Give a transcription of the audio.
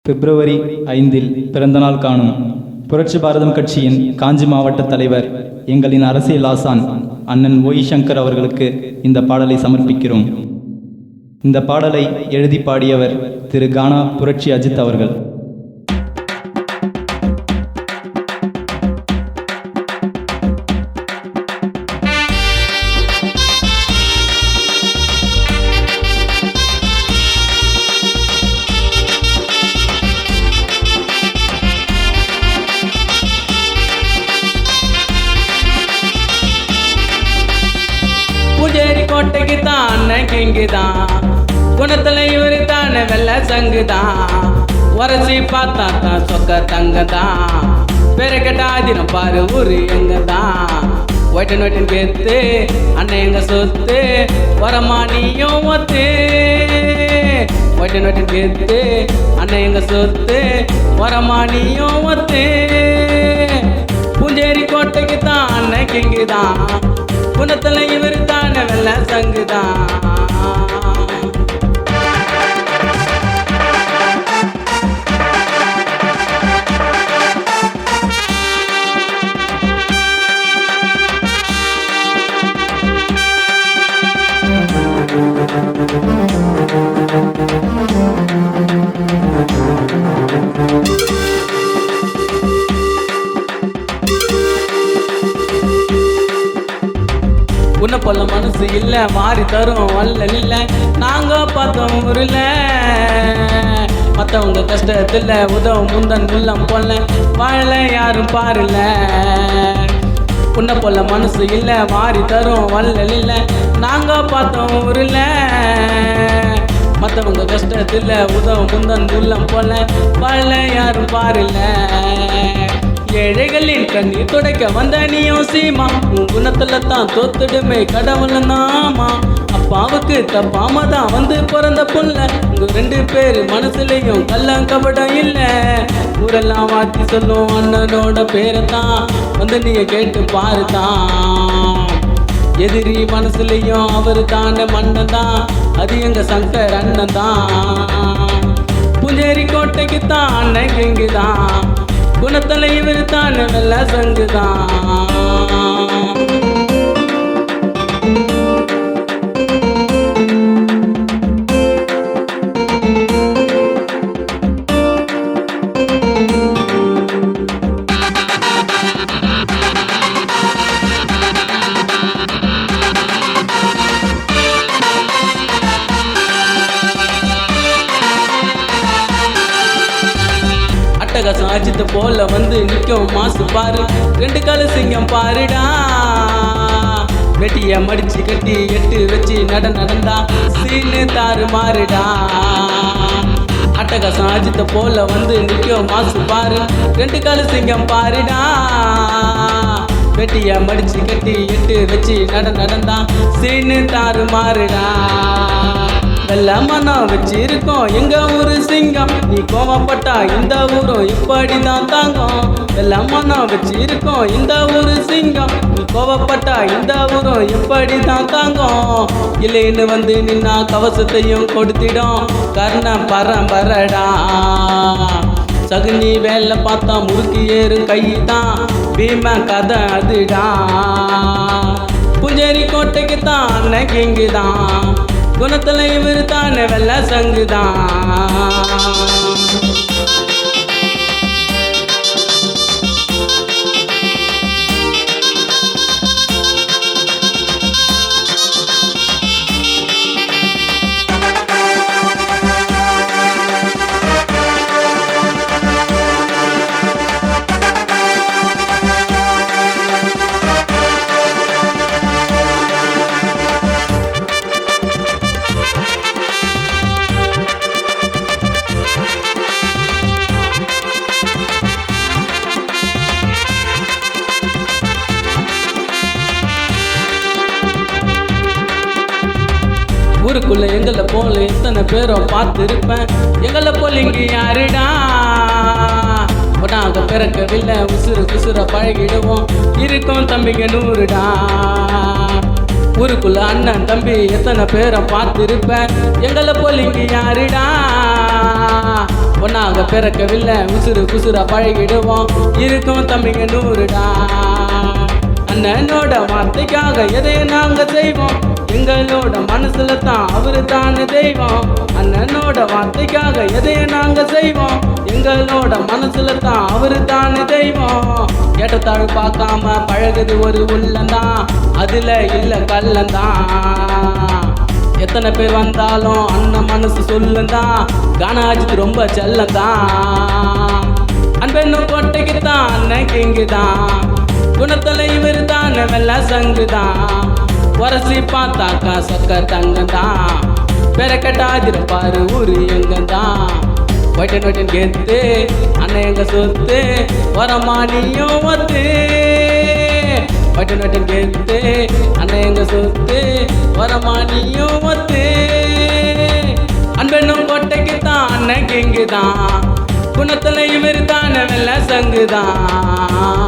பிப்ரவரி 5 பிறந்தநாள் காணும் புரட்சி பாரதம் கட்சியின் காஞ்சி மாவட்ட தலைவர் எங்களின் அரசியல் ஆசான் அண்ணன் ஒய் சங்கர் அவர்களுக்கு இந்த பாடலை சமர்ப்பிக்கிறோம். இந்த பாடலை எழுதி பாடியவர் திரு கானா புரட்சி அஜித் அவர்கள். பூஜேரி கோட்டைக்கு தான் கிங்குதான், குணத்துல இவரு தானே வெள்ள சங்குதான். உரசி பார்த்தா தான் சொக்க தங்கதான், பெருக்கட்டாதினம் பாரு ஊரு எங்கதான். ஒயிட்டன் ஒயிட்டன் கேத்து அண்ணன் எங்க சொத்து வரமா நீயும் ஒத்து. ஒயிட்டன் ஒயிட்டன் கேத்து அண்ணன் எங்க சொத்து வரமா நீயும் ஒத்து. பூஞ்சேரி கோட்டைக்கு தான் அண்ணன் கிங்குதான், குணத்துல இவரு தானே வெள்ள சங்குதான். உன்னை போல மனசு இல்ல, மாறி தரும் வல்லல் இல்ல. நாங்க பார்த்தோம் ஊருல மற்றவங்க கஷ்டத்துல உதவும் முந்தன் உள்ளம் போல வாழ யாரும் பாருல. உன்னை போல மனசு இல்ல, மாறி தரும் வல்லல் இல்ல. நாங்க பார்த்தோம் ஊருல மற்றவங்க கஷ்டத்துல உதவும் முந்தன் உள்ளம் போல வாழ யாரும் பாருல. ஏழைகளின் கண்ணீர் துடைக்க வந்த நீயும் சீமா, உன் குணத்துல தான் தோத்துடுமே கடவுள் நாமா. அப்பாவுக்கு தப்பாம தான் வந்து பிறந்த புள்ள, உங்க 2 பேரு மனசுலையும் கள்ளம் கபடம் இல்ல. ஊரெல்லாம் வாத்தி சொல்லும் அண்ணனோட பேரைத்தான் வந்து நீங்க கேட்டு பாருதான். எதிரி மனசுலையும் அவரு தானே மன்னன் தான், அது எங்க சங்கர் அண்ணன் தான். பூஞ்சேரி கோட்டைக்கு தான் அண்ணன் கிங்குதான், குணத்துல இவரு தானே வெள்ள சங்குதான். அஜித் போல வந்து நிற்கும் மாசு பாரு, 2 கால சிங்கம் பாருடா. வெட்டிய மடிச்சு கட்டி 8 வச்சு நடந்தா சீனு தாறு மாறுடா. அட்டகாசம் அஜித் போல வந்து நிற்கும் மாசு பாரு, 2 கால சிங்கம் பாருடா. வெட்டிய மடிச்சு கட்டி 8 வச்சு நடந்தா சீனு தாறு மாறுடா. வெள்ள மனம் வச்சிருக்கோம் எங்க ஊரு சிங்கம், நீ கோவப்பட்டா இந்த ஊரும் இப்படிதான் தாங்கும். வெள்ள மனம் வச்சிருக்கோம் இந்த ஊரு சிங்கம், நீ கோவப்பட்டா இந்த ஊரும் இப்படிதான் தாங்கும். இல்லைன்னு வந்து நின்னா கவசத்தையும் கொடுத்திடும் கர்ண பரம்பரடா. சகுனி வேலை பார்த்தா முறுக்கு ஏறு கைதான் பீம கதை அதுடா. பூஞ்சேரி கோட்டைக்கு தான் அண்ணன் கிங்குதான், குணத்துல இவரு தானே வெள்ள சங்குதான். ஊருக்குள்ள எங்களை போல எத்தனை பேரும் பார்த்துருப்பேன், எங்களை போல இங்க யாருடா. நாங்க பிறக்கவில்லை, உசுறு குசுற பழகிடுவோம், இருக்கும் தம்பிங்க 100டா. ஊருக்குள்ள அண்ணன் தம்பி எத்தனை பேரை பார்த்திருப்பேன், எங்களை போல இங்க யாருடா. ஒன்னாக பிறக்கவில்லை உசுறு குசுரா பழகிடுவோம் இருக்கும் தம்பிங்க 100டா. அண்ணனோட வார்த்தைக்காக எதையும் நாங்க செய்வோம், எங்களோட மனசுல தான் அவரு தானே தெய்வம். அண்ணனோட வார்த்தைக்காக எதையும் நாங்க செய்வோம், எங்களோட மனசுல தான் அவரு தானே தெய்வம். ஏற்றத்தாழ் பார்க்காம பழகுது ஒரு உள்ளந்தான், அதுல இல்ல கள்ளந்தான். எத்தனை பேர் வந்தாலும் அண்ணன் மனசு சொல்லுந்தான், கானாஜித்து ரொம்ப செல்லந்தான். அன்பென்னும் கொட்டைக்குத்தான் அண்ணன் கிங்குதான், குணத்துல இவரு தானே வெள்ள சங்குதான். உரசி பார்த்தாக்கா சொக்க தங்கந்தான், பெறக்கட்டாதிருப்பாரு ஊரு எங்கந்தான். ஒயிட்டன் கேத்து அண்ணன் எங்க சொத்து வரமானியும் வந்து. ஒயிட்டன் கேத்து அண்ணன் எங்க சொத்து வரமானியும் வந்து. அன்பென்னும் கொட்டைக்குத்தான் அண்ணன் கிங்குதான், குணத்துல இவரு தானே வெள்ள சங்குதான்.